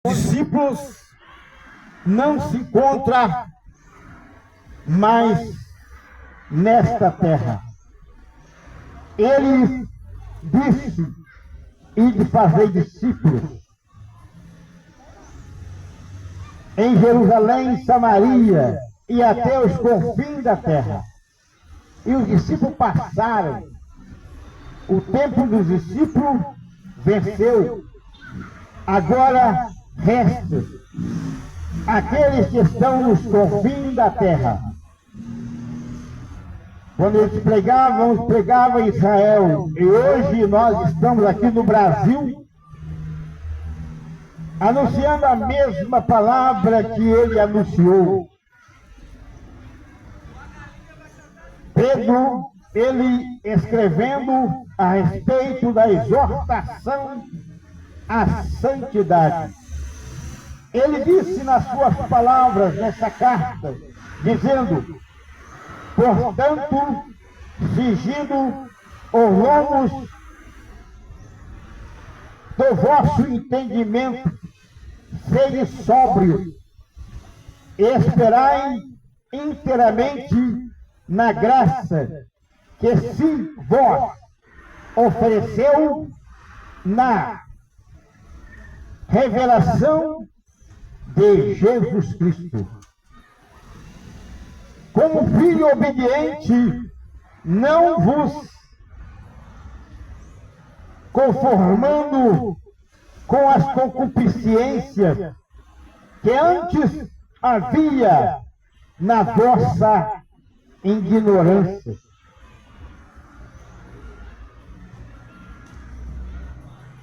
Discípulos não se encontra mais nesta terra. Ele disse: e de fazer discípulos em Jerusalém, Samaria e até os confins da terra. E os discípulos passaram. O tempo dos discípulos venceu. Agora resta aqueles que estão nos confins da terra. Quando eles pregavam em Israel, e hoje nós estamos aqui no Brasil, anunciando a mesma palavra que ele anunciou. Pedro, ele escrevendo a respeito da exortação à santidade. Ele disse nas suas palavras, nessa carta, dizendo: portanto, cingindo os lomos do vosso entendimento, sede sóbrio, e esperai inteiramente na graça que se vos ofereceu na revelação de Jesus Cristo. Como filho obediente, não vos conformando com as concupiscências que antes havia na vossa ignorância.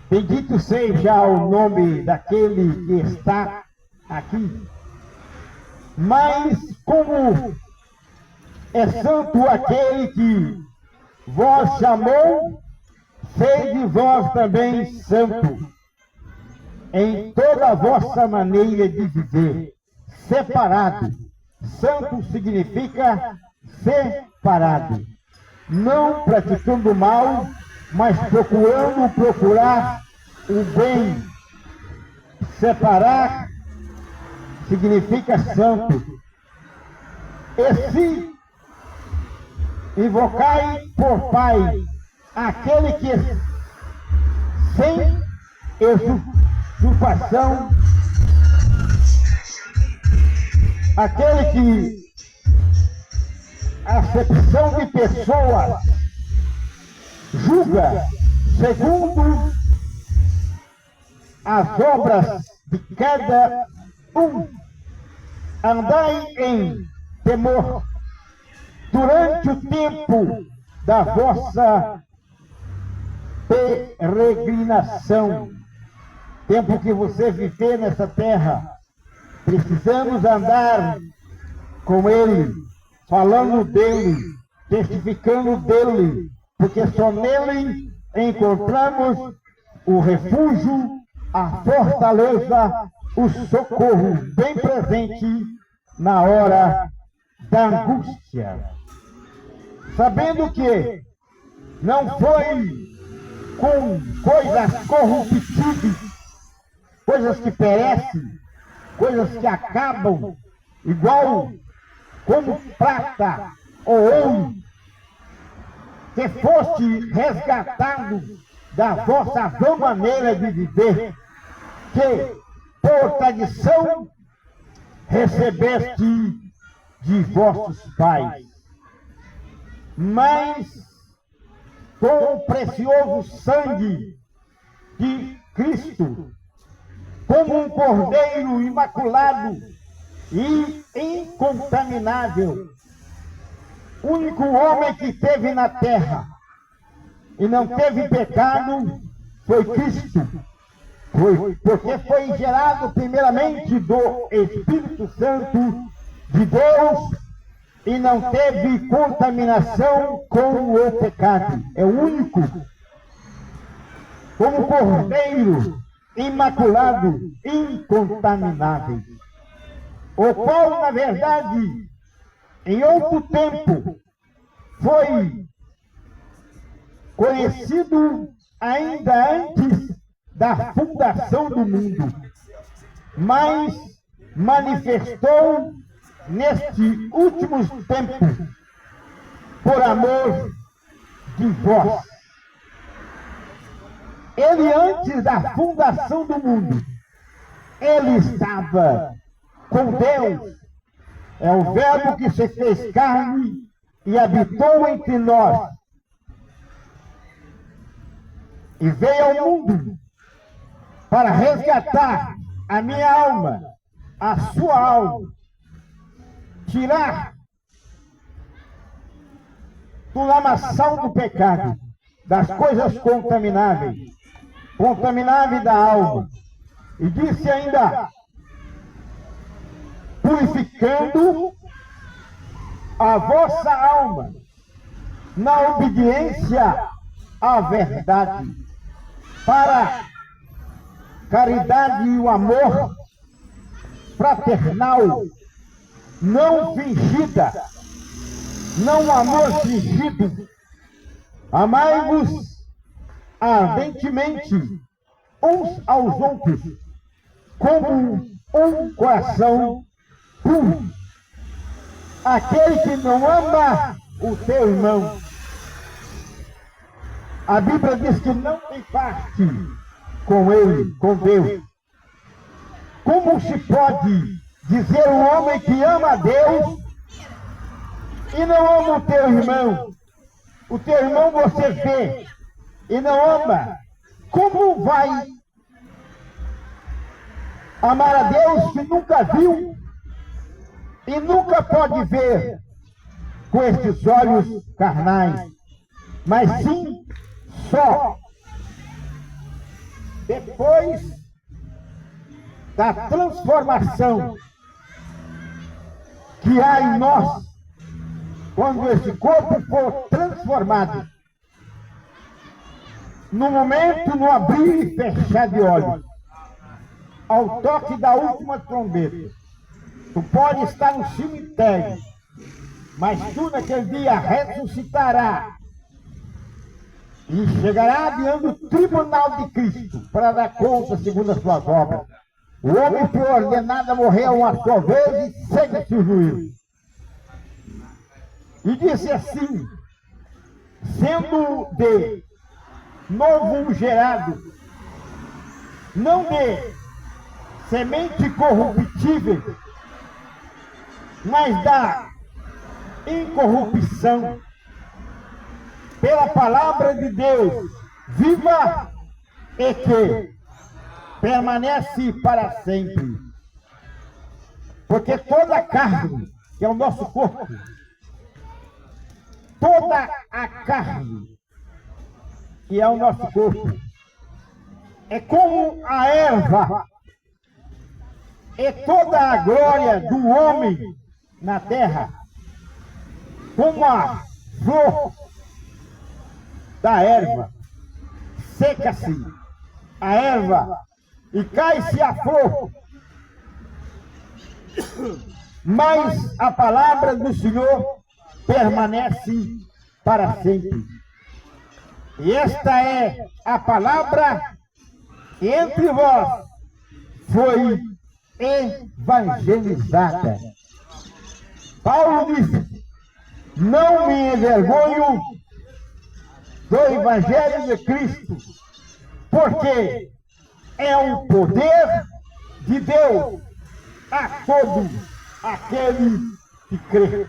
Bendito seja o nome daquele que está aqui. Mas como é santo aquele que vós chamou, sede vós também santo em toda a vossa maneira de viver, separado. Santo significa separado, não praticando mal, mas procurar o bem. Separar significa santo. E se invocai por Pai aquele que sem usurpação, aquele que acepção de pessoas julga segundo as obras de cada um. Andai em temor durante o tempo da vossa peregrinação, tempo que você viver nessa terra. Precisamos andar com Ele, falando dEle, testificando dEle, porque só nele encontramos o refúgio, a fortaleza, o socorro bem presente na hora da angústia. Sabendo que não foi com coisas corruptíveis, coisas que perecem, coisas que acabam, igual como prata ou ouro, que foste resgatado da vossa vã maneira de viver, que por tradição recebeste de vossos pais, mas com o precioso sangue de Cristo, como um cordeiro imaculado e incontaminável, único homem que teve na terra e não teve pecado foi Cristo, porque foi gerado primeiramente do Espírito Santo de Deus e não teve contaminação com o pecado. É o único, como cordeiro imaculado, incontaminável, o qual, na verdade, em outro tempo, foi conhecido ainda antes da fundação do mundo, mas manifestou nestes últimos tempos por amor de vós. Ele, antes da fundação do mundo, ele estava com Deus. É o Verbo que se fez carne e habitou entre nós. E veio ao mundo para resgatar a minha alma, a sua alma, tirar do lamaçal do pecado, das coisas contamináveis da alma. E disse ainda, purificando a vossa alma na obediência à verdade, para caridade e o amor fraternal, não fingida, não amor fingido. Amai-vos ardentemente uns aos outros, como um coração puro. Aquele que não ama o teu irmão, a Bíblia diz que não tem parte com ele, com Deus. Como se pode dizer um homem que ama a Deus e não ama o teu irmão? O teu irmão você vê e não ama. Como vai amar a Deus que nunca viu e nunca pode ver com estes olhos carnais, mas sim só depois da transformação que há em nós, quando esse corpo for transformado, no momento, no abrir e fechar de olhos, ao toque da última trombeta. Tu pode estar no cemitério, mas tu naquele dia ressuscitará e chegará diante do tribunal de Cristo para dar conta segundo as suas obras. O homem foi ordenado a morrer uma só vez e segue-se o juízo. E disse assim, sendo de novo gerado, não de semente corruptível, mas da incorrupção, pela palavra de Deus, viva e que permanece para sempre. Porque toda a carne, que é o nosso corpo, toda a carne, que é o nosso corpo, é como a erva, e toda a glória do homem na terra, como a flor da erva, seca-se a erva e cai-se a flor, mas a palavra do Senhor permanece para sempre. E esta é a palavra que entre vós foi evangelizada. Paulo disse, não me envergonho do Evangelho de Cristo, porque é o poder de Deus a todo aquele que crê.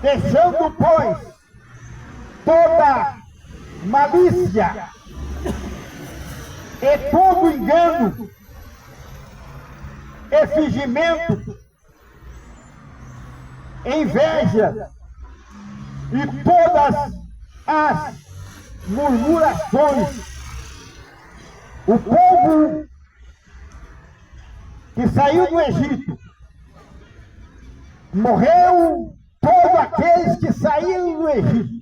Deixando, pois, toda malícia e todo engano e fingimento, inveja e todas as murmurações. O povo que saiu do Egito, morreu todos aqueles que saíram do Egito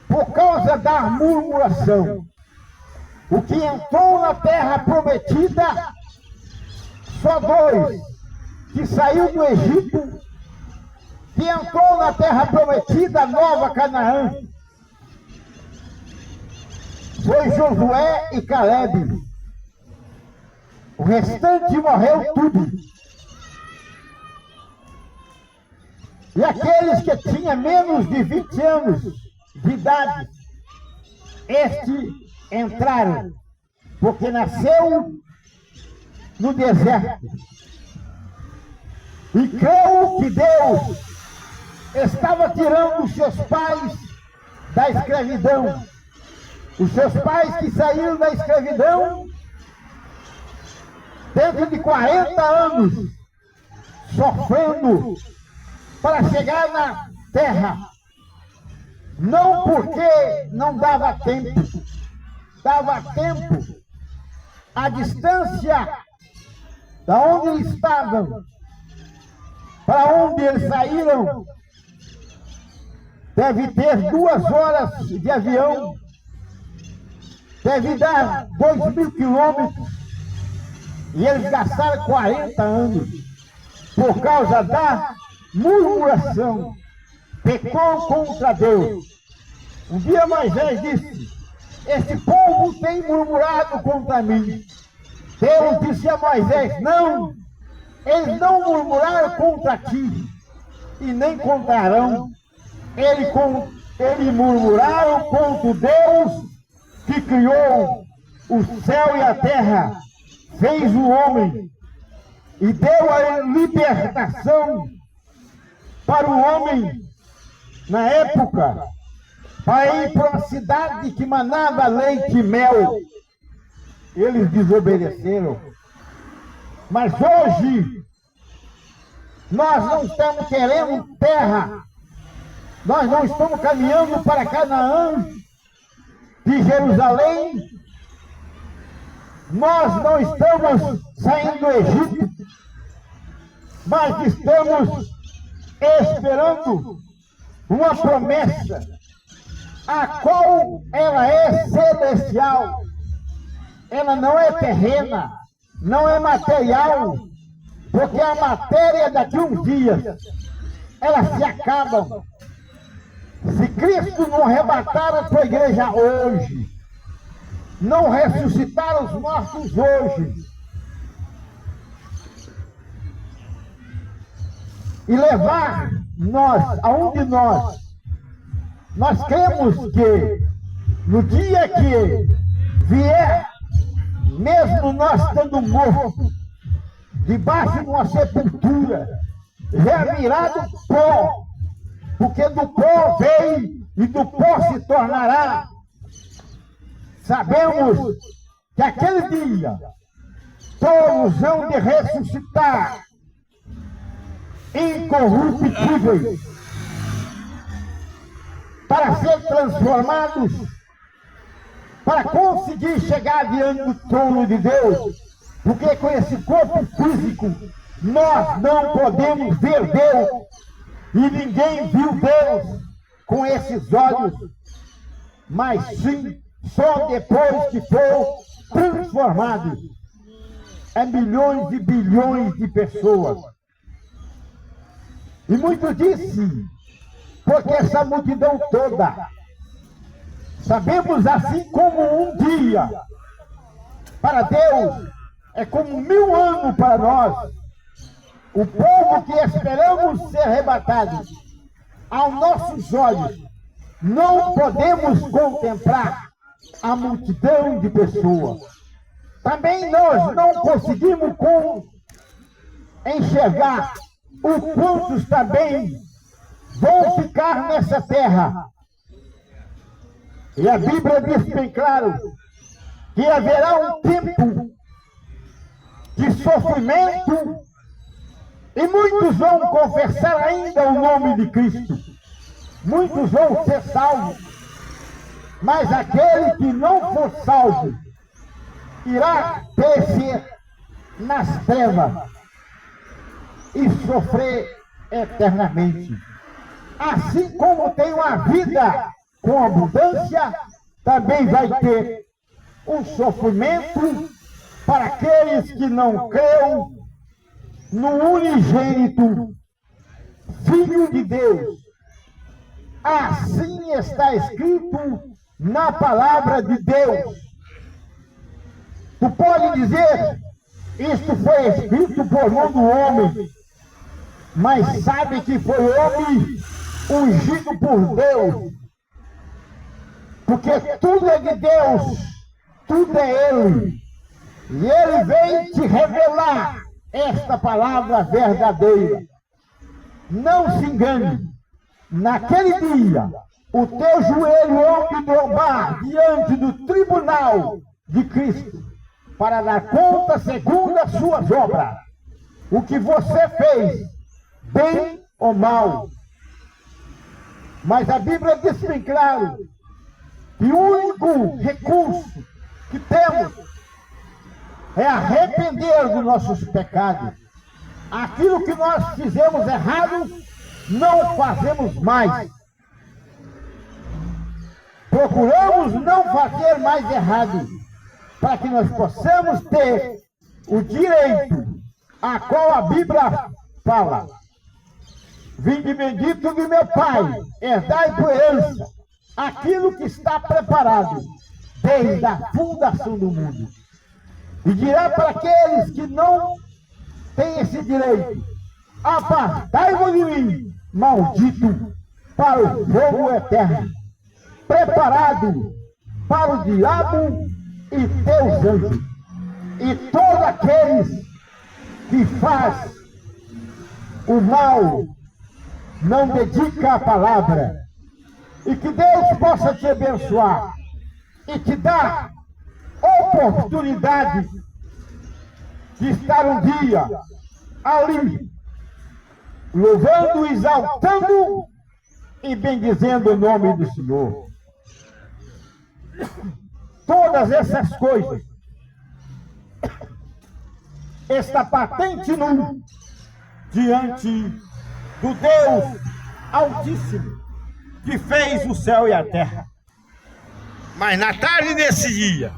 por causa da murmuração. O que entrou na terra prometida, só dois que saiu do Egito, que entrou na terra prometida, Nova Canaã, foi Josué e Caleb. O restante morreu tudo. E aqueles que tinham menos de 20 anos de idade, estes entraram, porque nasceu no deserto. E creu que Deus estava tirando os seus pais da escravidão. Os seus pais que saíram da escravidão dentro de 40 anos, sofrendo para chegar na terra. Não porque não dava tempo. Dava tempo. A distância da onde eles estavam para onde eles saíram deve ter 2 horas de avião, deve dar 2.000 quilômetros, e eles gastaram 40 anos por causa da murmuração. Pecou contra Deus. Um dia Moisés disse: este povo tem murmurado contra mim. Deus disse a Moisés: não, eles não murmuraram contra ti, e nem contarão. Eles murmuraram contra Deus que criou o céu e a terra, fez o homem e deu a libertação para o homem na época, para ir para uma cidade que manava leite e mel. Eles desobedeceram. Mas hoje nós não estamos querendo terra. Nós não estamos caminhando para Canaã de Jerusalém. Nós não estamos saindo do Egito, mas estamos esperando uma promessa, a qual ela é celestial. Ela não é terrena, não é material, porque a matéria daqui a uns dias, elas se acabam. Se Cristo não arrebatar a sua igreja hoje, não ressuscitar os mortos hoje, e levar nós, aonde nós cremos que no dia que vier, mesmo nós estando mortos, debaixo de uma sepultura, já virado pó, porque do pó veio e do pó se tornará. Sabemos que aquele dia todos hão de ressuscitar incorruptíveis, para ser transformados, para conseguir chegar diante do trono de Deus, porque com esse corpo físico nós não podemos ver Deus, e ninguém viu Deus com esses olhos, mas sim só depois que for transformado em milhões e bilhões de pessoas. E muitos dizem, porque essa multidão toda, sabemos assim como um dia para Deus é como 1000 anos para nós. O povo que esperamos ser arrebatado, aos nossos olhos, não podemos contemplar a multidão de pessoas. Também nós não conseguimos enxergar o quantos também vão ficar nessa terra. E a Bíblia diz bem claro que haverá um tempo de sofrimento e muitos vão confessar ainda o nome de Cristo. Muitos vão ser salvos, mas aquele que não for salvo irá perecer nas trevas e sofrer eternamente. Assim como tem uma vida com abundância, também vai ter um sofrimento para aqueles que não creem no unigênito Filho de Deus. Assim está escrito na palavra de Deus. Tu pode dizer Isto foi escrito por mão do homem, mas sabe que foi homem ungido por Deus, porque tudo é de Deus, tudo é Ele, e Ele vem te revelar esta palavra verdadeira. Não se engane, naquele dia, o teu joelho há de dobrar diante do tribunal de Cristo, para dar conta segundo as suas obras, o que você fez, bem ou mal. Mas a Bíblia diz bem claro que o único recurso que temos é arrepender dos nossos pecados. Aquilo que nós fizemos errado, não fazemos mais. Procuramos não fazer mais errado, para que nós possamos ter o direito a qual a Bíblia fala. Vinde bendito de meu Pai, herdai por herança aquilo que está preparado desde a fundação do mundo. E dirá para aqueles que não têm esse direito: apartai-vos de mim, maldito, para o fogo eterno, preparado para o diabo e teus anjos, e todos aqueles que faz o mal, não dedica a palavra. E que Deus possa te abençoar e te dar oportunidade de estar um dia ali, louvando, exaltando e bendizendo o nome do Senhor. Todas essas coisas está patente nu diante do Deus Altíssimo, que fez o céu e a terra. Mas na tarde desse dia,